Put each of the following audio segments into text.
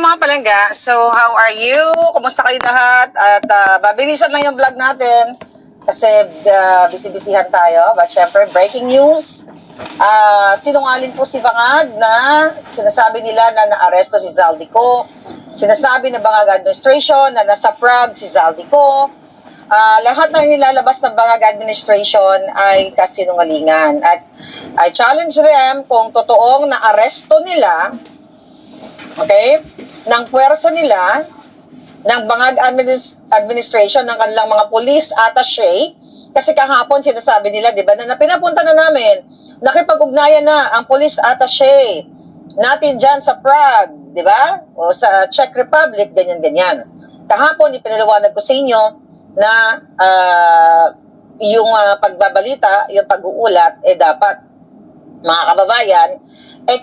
mga palangga. So, how are you? Kumusta kayo lahat? At mabilisan lang yung vlog natin kasi busy-busyhan tayo. But syempre, breaking news. Sinungaling po si Bangag na sinasabi nila na naaresto si Zaldico. Sinasabi ng Bangag administration na nasa Prague si Zaldico. Lahat ng nilalabas ng Bangag administration ay kasinungalingan. At I challenge them kung totoong naaresto nila, okay, ng puwersa nila, ng Bangag administration, ng kanilang mga police attaché, kasi kahapon sinasabi nila, di ba, na pinapunta na namin, nakipag-ugnayan na ang police attaché natin dyan sa Prague, di ba, o sa Czech Republic, ganyan-ganyan. Kahapon, ipinaliwanag ko sa inyo na yung pagbabalita, yung pag-uulat, dapat, mga kababayan,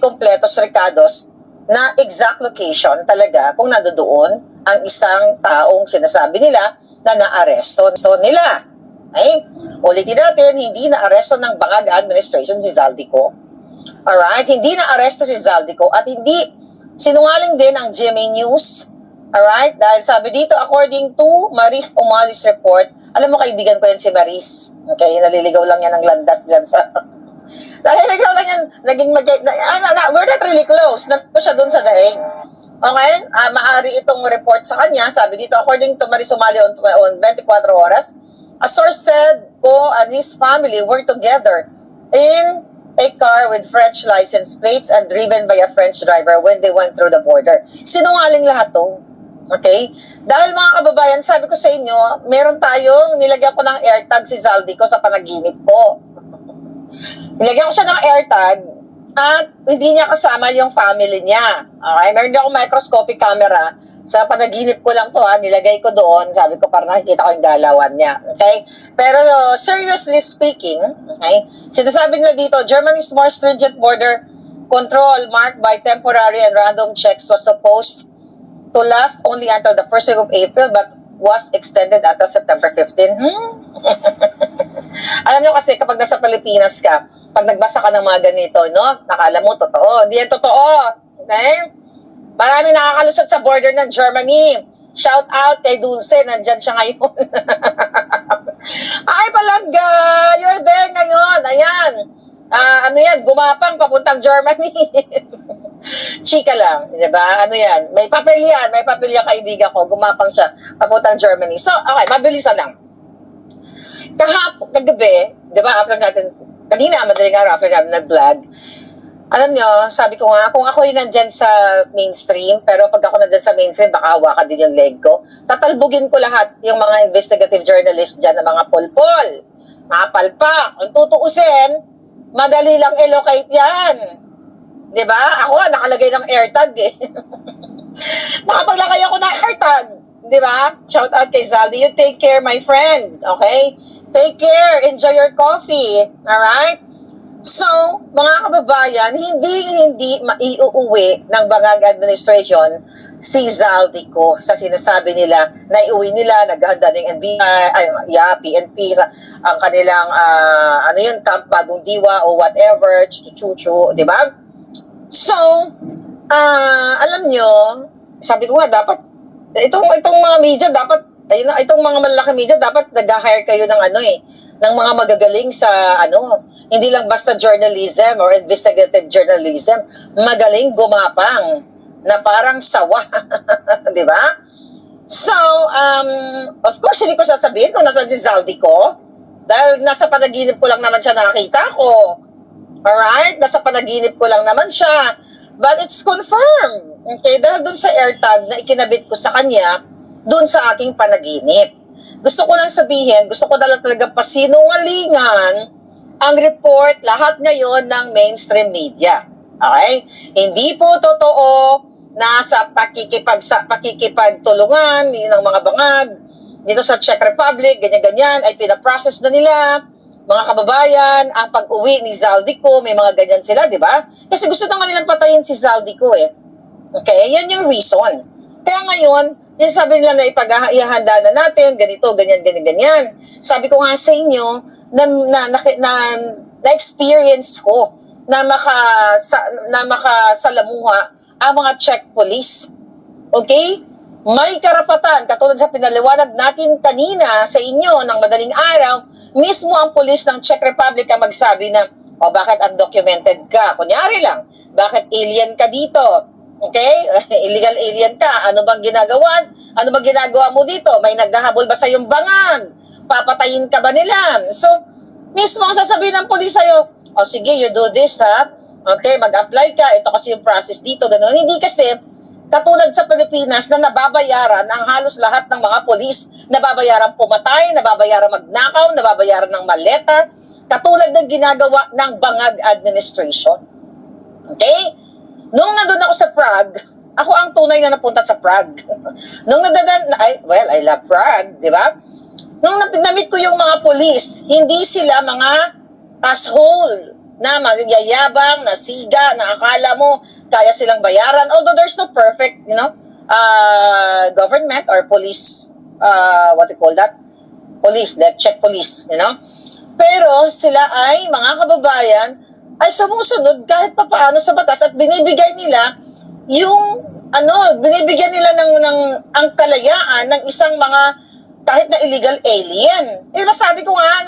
kompletos recados na exact location talaga kung nandoon ang isang taong sinasabi nila na naaresto nila. Okay? Ulitin natin, hindi naaresto ng Bangag administration si Zaldico. Alright? Hindi naaresto si Zaldico at hindi sinungaling din ang GMA News. Alright? Dahil sabi dito, according to Maris Umalis report, alam mo kaibigan ko yan si Maris. Okay? Naliligaw lang yan ng landas dyan sa... Naliligaw lang yan, we're not really close. Nandito siya dun sa daig. Okay? Maari itong report sa kanya. Sabi dito, according to Maris Umali on 24 Oras, a source said Ko and his family were together in a car with French license plates and driven by a French driver when they went through the border. Sinungaling lahat to. Okay? Dahil mga kababayan, sabi ko sa inyo, meron tayong, nilagyan ko ng AirTag si Zaldico sa panaginip ko. Nilagyan ko siya ng AirTag at hindi niya kasama yung family niya. Okay? Meron din akong microscopic camera. Sa panaginip ko lang to, nilagay ko doon. Sabi ko, para nakikita ko yung galawan niya. Okay? Pero seriously speaking, okay, sinasabi nila dito, Germany's more stringent border control marked by temporary and random checks was supposed to last only until the first week of April but was extended until September 15. Alam nyo kasi kapag nasa Pilipinas ka, pag nagbasa ka ng mga ganito, no? Nakala mo totoo. Hindi yan totoo. Okay? Maraming nakakalusot sa border ng Germany. Shout out kay Dulce. Nandyan siya ngayon. Ay, palangga! You're there ngayon. Ayan. Ano yan? Gumapang papuntang Germany. Chika lang. Diba? Ano yan? May papel yan. May papel yan kaibigan ko. Gumapang siya papuntang Germany. So, okay. Mabilisan lang. Kagabi, di ba, after natin, kanina, madaling araw, after natin nag-vlog, alam nyo, sabi ko nga, kung ako yung nandyan sa mainstream, pero pag ako nandyan sa mainstream, baka hawakan din yung leg ko, tatalbugin ko lahat yung mga investigative journalist dyan, ng mga polpol, mga palpak, kung tutuusin, madali lang elocate yan. Di ba? Ako, nakalagay ng AirTag eh. Nakapaglagay ako ng AirTag. Di ba? Shout out kay Zaldi. You take care, my friend. Okay? Take care. Enjoy your coffee. Alright? So, mga kababayan, hindi maiuuwi ng Bangag administration si Zaldico sa sinasabi nila na iuwi nila, naghahanda ng PNP, ang kanilang, Camp Bagong Diwa o whatever, chuchu, di ba? So, alam nyo, sabi ko nga, dapat, itong mga media, dapat, itong mga malalaking media, dapat nag-hire kayo ng ng mga magagaling sa hindi lang basta journalism or investigative journalism, magaling gumapang na parang sawa. Di ba? So, of course, hindi ko sasabihin kung nasan si Zaldico dahil nasa panaginip ko lang naman siya nakakita ko. Alright? Nasa panaginip ko lang naman siya. But it's confirmed. Okay? Dahil dun sa AirTag na ikinabit ko sa kanya, dun sa aking panaginip. Gusto ko lang sabihin, gusto ko na lang talaga pasinungalingan ang report lahat ngayon ng mainstream media. Okay? Hindi po totoo na sa pakikipagtulungan ng mga bangag dito sa Czech Republic, ganyan-ganyan, ay pinaprocess na nila. Mga kababayan, ang pag-uwi ni Zaldico, may mga ganyan sila, di ba? Kasi gusto na nga nilang patayin si Zaldico eh. Okay? Yan yung reason. Kaya ngayon, yung sabi nila na ipag-ihanda na natin, ganito, ganyan, ganyan, ganyan. Sabi ko nga sa inyo, na-experience ko na makasalamuha ang mga Czech police. Okay? May karapatan, katulad sa pinaliwanag natin kanina sa inyo ng madaling araw, mismo ang pulis ng Czech Republic ang magsabi na, bakit undocumented ka? Kunyari lang, bakit alien ka dito? Okay? Illegal alien ka. Ano bang ginagawa? Ano bang ginagawa mo dito? May naghahabol ba sa iyong bangag? Papatayin ka ba nila? So, mismo ang sasabihin ng pulis sa'yo, sige, you do this, ha? Okay, mag-apply ka. Ito kasi yung process dito. Ganun. Hindi kasi, katulad sa Pilipinas na nababayaran ang halos lahat ng mga pulis, nababayaran pumatay, nababayaran magnakaw, nababayaran ng maleta, katulad ng ginagawa ng bangag administration. Okay? Nung nandun ako sa Prague, ako ang tunay na napunta sa Prague. Nung I love Prague, di ba? Nung namit ko yung mga pulis, hindi sila mga asshole na magyayabang, na siga, na akala mo kaya silang bayaran. Although there's no perfect, government or police, what do you call that? Police, like Czech police, Pero sila ay, mga kababayan, ay sumusunod kahit papaano sa batas at binibigay nila yung, binibigyan nila ng ang kalayaan ng isang mga kahit na illegal alien. Diba sabi ko nga,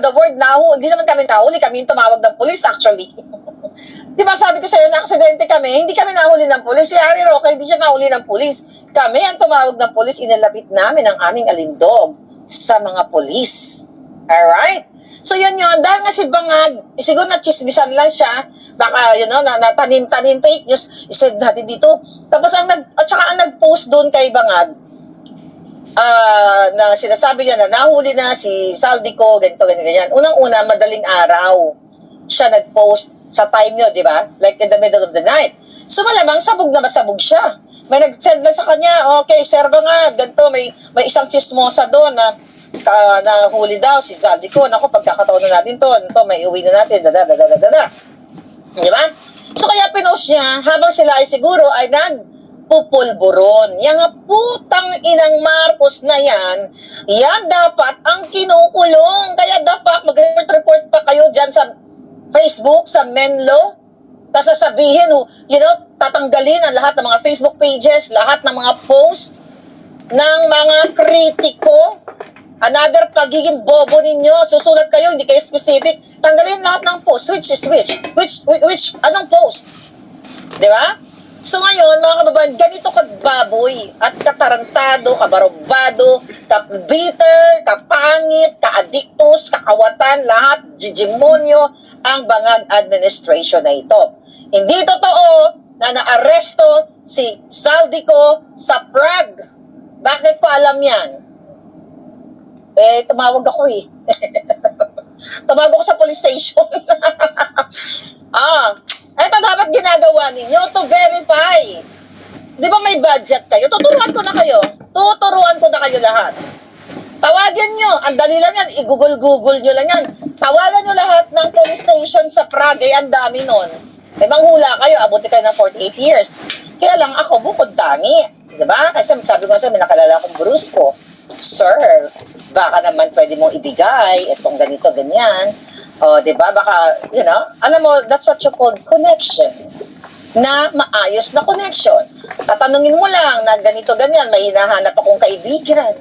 the word hindi naman kami nahuli, kami yung tumawag ng police actually. Di ba sabi ko sa'yo, na-aksidente kami, hindi kami nahuli ng pulis. Si Harry Roque, hindi siya nahuli ng pulis. Kami ang tumawag ng pulis, inilapit namin ang aming alindog sa mga pulis. Alright? So yun, dahil nga si Bangag, siguro na-chismisan lang siya, baka, na-tanim fake news, isad natin dito. Tapos at saka ang nag-post doon kay Bangag, na sinasabi niya na nahuli na si Saldico, ganito, ganyan. Unang-una, madaling araw siya nag-post sa time niyo, di ba? Like in the middle of the night. So malamang sabog na masabog siya. May nag-send lang sa kanya, okay, sir ba nga, ganito, may isang chismosa doon na huli daw si Saldico. Naku, pagkakataon na natin to, may iuwi na natin, Di ba? So kaya pinost niya, habang sila ay siguro ay pupulburon. Yang putang inang Marcos na yan dapat ang kinukulong. Kaya dapat mag-report pa kayo dyan sa Facebook, sa Menlo. Tapos sasabihin, tatanggalin ang lahat ng mga Facebook pages, lahat ng mga post ng mga kritiko. Another pagiging bobo ninyo. Susulat kayo, hindi kayo specific. Tanggalin lahat ng post. Which is which? Which anong post? Di ba? So ngayon, mga kababayan, ganito kababoy at katarantado, kabarobado, kabitter, kapangit, kaadiktos, kakawatan, lahat, jijimonyo, ang Bangag administration na ito. Hindi totoo na naaresto si Saldico sa Prague. Bakit ko alam yan? Tumawag ako Tumawag ako sa police station. Ito dapat ginagawa ninyo to verify. Di ba may budget kayo? Tuturuan ko na kayo lahat. Tawagan nyo. Ang dali lang yan. I-google nyo lang yan. Tawagan nyo lahat ng police station sa Prague. Ang dami nun. May manghula kayo. Abuti kayo ng 48 years. Kaya lang ako, bukod tangi. Di ba? Kasi sabi ko may nakalala akong brusko. Sir, baka naman pwede mong ibigay itong ganito, ganyan. Di ba? Baka, alam mo, that's what you call connection. Na maayos na connection. Tatanungin mo lang na ganito, ganyan, may hinahanap akong kaibigan.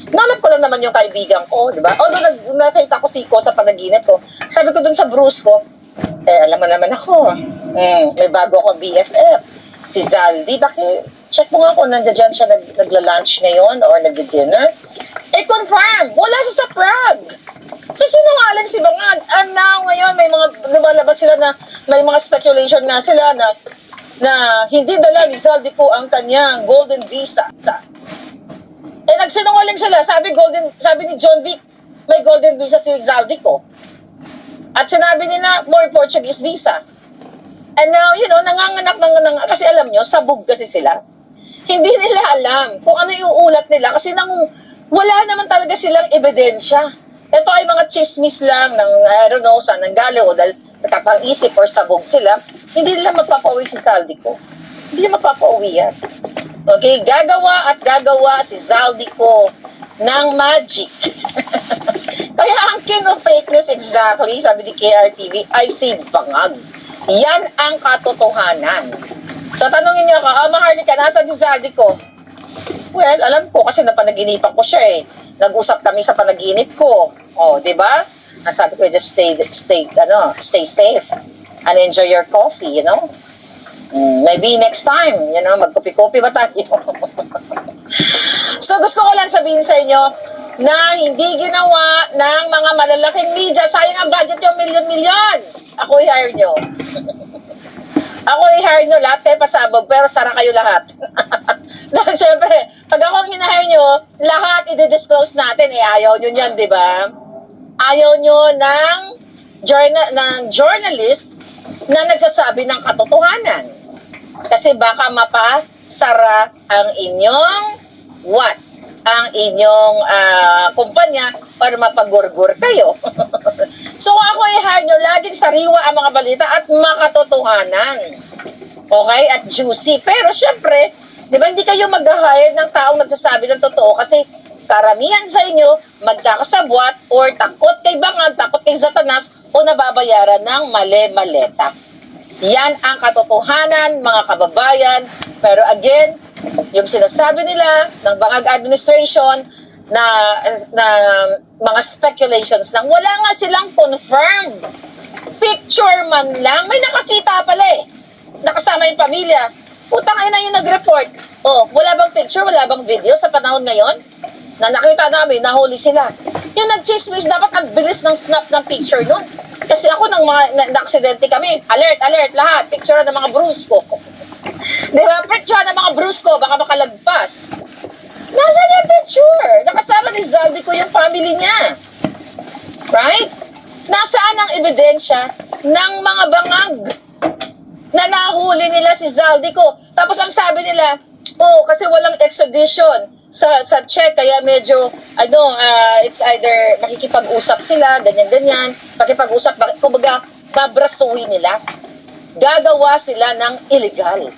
Nanap ko lang naman yung kaibigan ko, di ba? Although nakita ko si Ko sa panaginip ko, sabi ko dun sa Bruce ko, alam mo naman ako, may bago akong BFF. Si Zaldi, bakit? Check mo nga kung nandiyan siya nagla-lunch ngayon or nag-dinner. Confirm, wala siya sa Prague. So, sinungaling si Bangag. Ngayon, may mga lumalabas sila na, may mga speculation nga sila na hindi dala ni Saldico ang kanyang golden visa. Nagsinungaling sila. Sabi ni John Vic, may golden visa si Saldico. At sinabi nila, more Portuguese visa. And now, nanganganak kasi alam nyo, sabog kasi sila. Hindi nila alam kung ano yung ulat nila kasi wala naman talaga silang ebidensya. Ito ay mga chismis lang ng, I don't know, saan nanggaling o dahil nakakang-isip or sabog sila. Hindi nila mapapauwi si Saldico. Hindi nila mapapauwi yan. Okay, gagawa si Saldico ng magic. Kaya ang king of fake news exactly, sabi ni KRTV, ay si Bangag. Yan ang katotohanan. So, tanongin niyo ako, Maharlika, nasaan si Zaldi ko? Well, alam ko kasi napanaginipan ko siya eh. Nag-usap kami sa panaginip ko. O, di ba? Nasabi ko, just stay safe and enjoy your coffee, you know? Maybe next time, you know, magkopi-kopi ba tayo? So, gusto ko lang sabihin sa inyo na hindi ginawa ng mga malalaking media. Sayang ang budget yung milyon-milyon. Ako i-hire nyo. Ako i-hire nyo lahat, pasabog, pero sara kayo lahat. Dahil syempre, pag ako hinahire nyo, lahat i-disclose natin. Ayaw nyo yan, di ba? Ayaw nyo ng journalist na nagsasabi ng katotohanan. Kasi baka mapasara ang inyong ang inyong kumpanya para mapagurgur kayo. So ako i-hire nyo, laging sariwa ang mga balita at makatotohanan. Okay? At juicy. Pero syempre, di ba hindi kayo mag-hire ng taong nagsasabi ng totoo kasi karamihan sa inyo magkakasabwat or takot kay bangag, takot kay satanas o nababayaran ng mali-maleta. Yan ang katotohanan, mga kababayan. Pero again, yung sinasabi nila ng bangag administration na mga speculations lang, wala nga silang confirmed. Picture man lang, may nakakita pala eh. Nakasama yung pamilya. Utang ay na yung nag-report. Oh, wala bang picture, wala bang video sa panahon ngayon? Na nakita namin, nahuli sila. Yung nag-chismis, dapat ang bilis ng snap ng picture nun. Kasi ako nang na-aksidente kami, alert, lahat, picture ng mga bruise ko. Di ba? Picture ng mga bruise ko, baka makalagpas. Nasaan yung picture? Nakasama ni Zaldi ko yung family niya. Right? Nasaan ang ebidensya ng mga bangag na nahuli nila si Zaldi ko? Tapos ang sabi nila, kasi walang extradition sa check, kaya medyo, it's either makikipag-usap sila, ganyan-ganyan, makikipag-usap, kumbaga, babrasuhin nila. Gagawa sila ng illegal.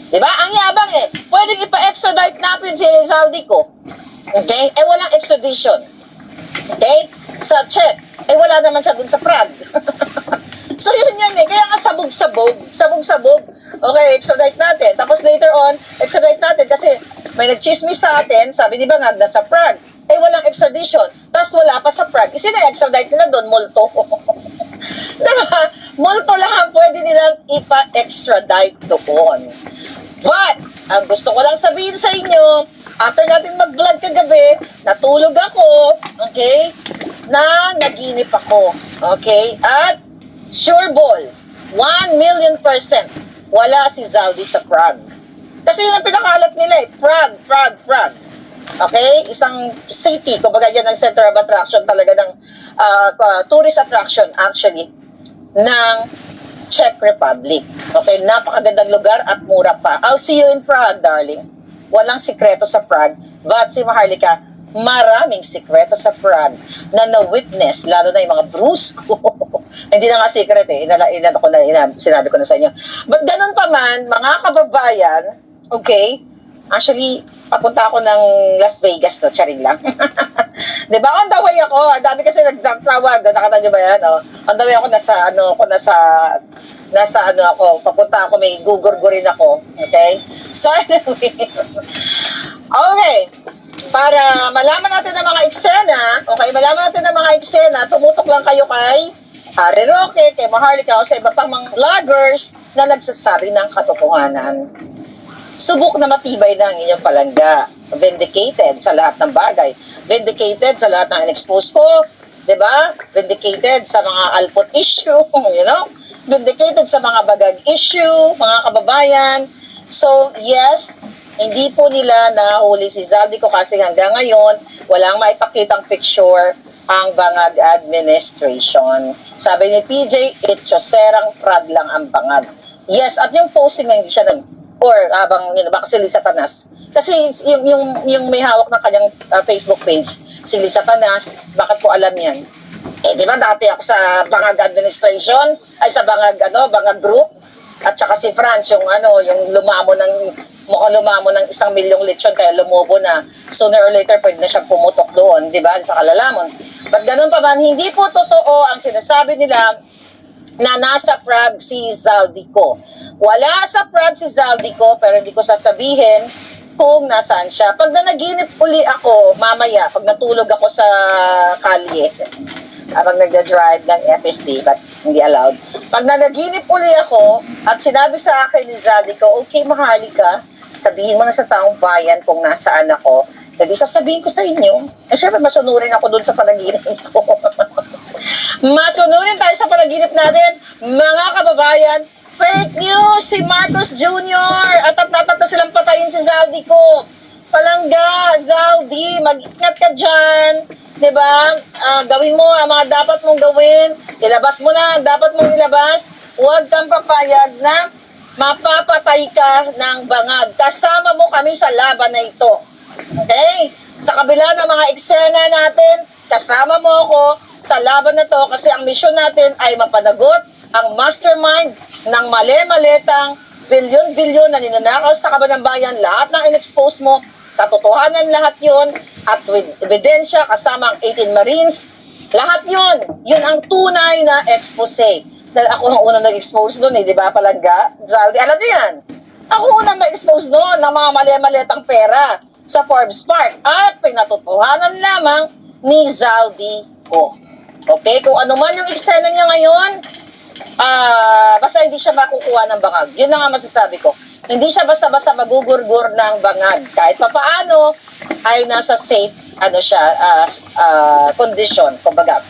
Diba? Ang yabang eh. Pwedeng ipa-extradite natin si Zaldi ko. Okay? Walang extradition. Okay? Sa check. Wala naman siya dun sa Prague. So yun yan eh. Kaya nga sabog-sabog. Okay, extradite natin. Tapos later on, extradite natin kasi may nagchismis sa atin, sabi ni Bangag, nasa Prague. Walang extradition. Tapos wala pa sa Prague. Sina-extradite nila doon, multo. Diba? Multo lang ang pwede nilang ipa-extradite doon. But, ang gusto ko lang sabihin sa inyo, after natin mag-vlog kagabi, natulog ako, okay, na naginip ako, okay, at sure ball, 1,000,000%, wala si Zaldi sa Prague. Kasi yun ang pinakalat nila eh, Prague. Okay? Isang city, kumbaga yan ang center of attraction talaga ng tourist attraction actually ng Czech Republic. Okay? Napakagandang lugar at mura pa. I'll see you in Prague, darling. Walang sikreto sa Prague. But si Maharlika, maraming sikreto sa Prague na na-witness, lalo na yung mga bruise ko. Hindi na nga secret eh. Sinabi ko na sa inyo. But ganun pa man, mga kababayan, okay, actually, papunta ako ng Las Vegas, no? Charing lang. Diba? On the way ako. Ang dami kasi nagtawag. Nakata nyo ba yan? Oh? On the way ako, papunta ako, may gugurgurin ako. Okay? So, anyway. Okay. Para malaman natin ang mga eksena, tumutok lang kayo kay Harry Roque, kay Maharlika, o sa iba pang mga vloggers na nagsasabi ng katotohanan. Subok na matibay na ang inyong palangga. Vindicated sa lahat ng bagay. Vindicated sa lahat ng in-expose ko. Diba? Vindicated sa mga alpot issue. You know? Vindicated sa mga bagag issue, mga kababayan. So, yes, hindi po nila nahuli si Zaldi ko kasi hanggang ngayon, walang maipakitang picture ang Bangag administration. Sabi ni PJ, itchoserang Prague lang ang Bangag. Yes, at yung posting na hindi siya habang baka si Lisa Tanas. Kasi yung may hawak ng kanyang Facebook page, si Lisa Tanas, bakit po alam yan? Di ba dati ako sa Bangag administration, ay sa Bangag group, at saka si Franz, yung mukhang lumamo ng 1,000,000 lechon, kaya lumubo na. Sooner or later, pwede na siyang pumutok doon, di ba, sa Kalalamon. But ganun pa man, hindi po totoo ang sinasabi nila na nasa Prague si Zaldico. Wala sa Prague si Zaldico, pero hindi ko sasabihin kung nasaan siya. Pag nanaginip uli ako, mamaya, pag natulog ako sa kalye, habang nagda-drive ng FSD, but hindi allowed. Pag nanaginip uli ako, at sinabi sa akin ni Zaldico, okay, mahali ka, sabihin mo na sa taong bayan kung nasaan ako, hindi sasabihin ko sa inyo. Eh, syempre, masunurin ako dun sa panaginip ko. Masunurin tayo sa panaginip natin, mga kababayan. Fake news si Marcos Jr. At tatlo silang patayin si Zaldico. Palangga, Zaldi, mag-ingat ka dyan. Diba? Gawin mo ang mga dapat mong gawin. Ilabas mo na ang dapat mong ilabas. Huwag kang papayag na mapapatay ka ng bangag. Kasama mo kami sa laban na ito. Okay? Sa kabila ng mga eksena natin, kasama mo ako sa laban na to kasi ang misyon natin ay mapanagot ang mastermind ng mali-maletang bilyon-bilyon na ninanakaw sa kaban ng bayan. Lahat ng in-expose mo, katotohanan lahat yon at with ebidensya kasama ang 18 Marines, lahat yon, yun ang tunay na expose. Dahil ako ang unang nag-expose doon di ba Palangga? Zaldi, alam niyo yan. Ako unang nag-expose doon ng mga mali-maletang pera sa Forbes Park at pinatotohanan lamang ni Zaldi ko. Okay? Kung ano man yung eksena niya ngayon, basta hindi siya makukuha ng bangag. Yun na nga masasabi ko. Hindi siya basta-basta magugurgur ng bangag. Kahit papaano ay nasa safe condition, kumbaga.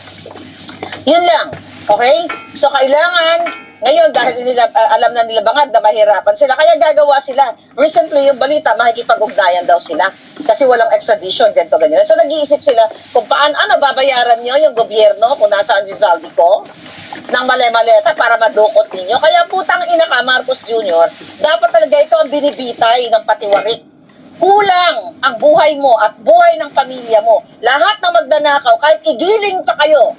Yun lang. Okay? So, kailangan ngayon, dahil nila, alam na nila bangag na mahirapan sila, kaya gagawa sila. Recently, yung balita, makikipag-ugnayan daw sila. Kasi walang extradition, ganito, ganyan. So, nag-iisip sila kung paano babayaran nyo yung gobyerno kung nasaan si Zaldico ng mali-maleta para madukot ninyo. Kaya putang ina ka, Marcos Jr., dapat talaga ikaw ang binibitay ng patiwarik. Kulang ang buhay mo at buhay ng pamilya mo. Lahat ng magdanakaw, kahit igiling pa kayo,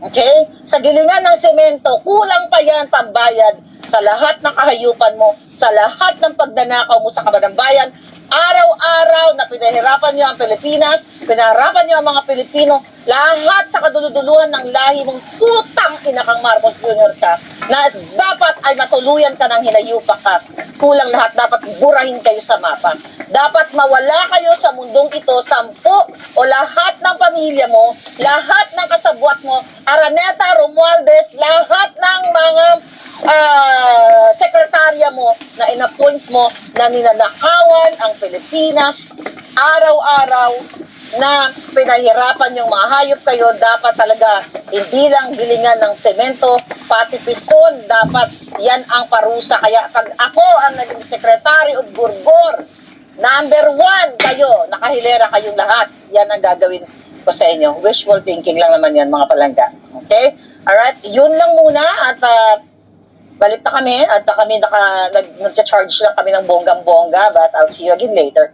okay? Sa gilingan ng semento, kulang pa yan pambayad sa lahat ng kahayupan mo, sa lahat ng pagdanakaw mo sa kaban ng bayan. Araw-araw na pinahirapan nyo ang Pilipinas, pinahirapan nyo ang mga Pilipino, lahat sa kaduluduluhan ng lahi mong putang ina kang Marcos Jr. ka, na dapat ay matuluyan ka ng hinayupak ka. Kulang lahat, dapat burahin kayo sa mapa. Dapat mawala kayo sa mundong ito, 10 o lahat ng pamilya mo, lahat ng kasabwat mo, Araneta, Romualdez, lahat ng mga sekretarya mo na inappoint mo na ninanakawan ang Pilipinas araw-araw na pinahirapan yung mga hayop kayo, dapat talaga hindi lang gilingan ng semento, pati pison, dapat yan ang parusa. Kaya pag ako ang naging Secretary of Gurgor, number 1 kayo, nakahilera kayong lahat, yan ang gagawin ko sa inyo. Wishful thinking lang naman yan, mga palangga. Okay? Alright, yun lang muna at balik na kami at kami nag-charge lang kami ng bonggang-bongga, but I'll see you again later.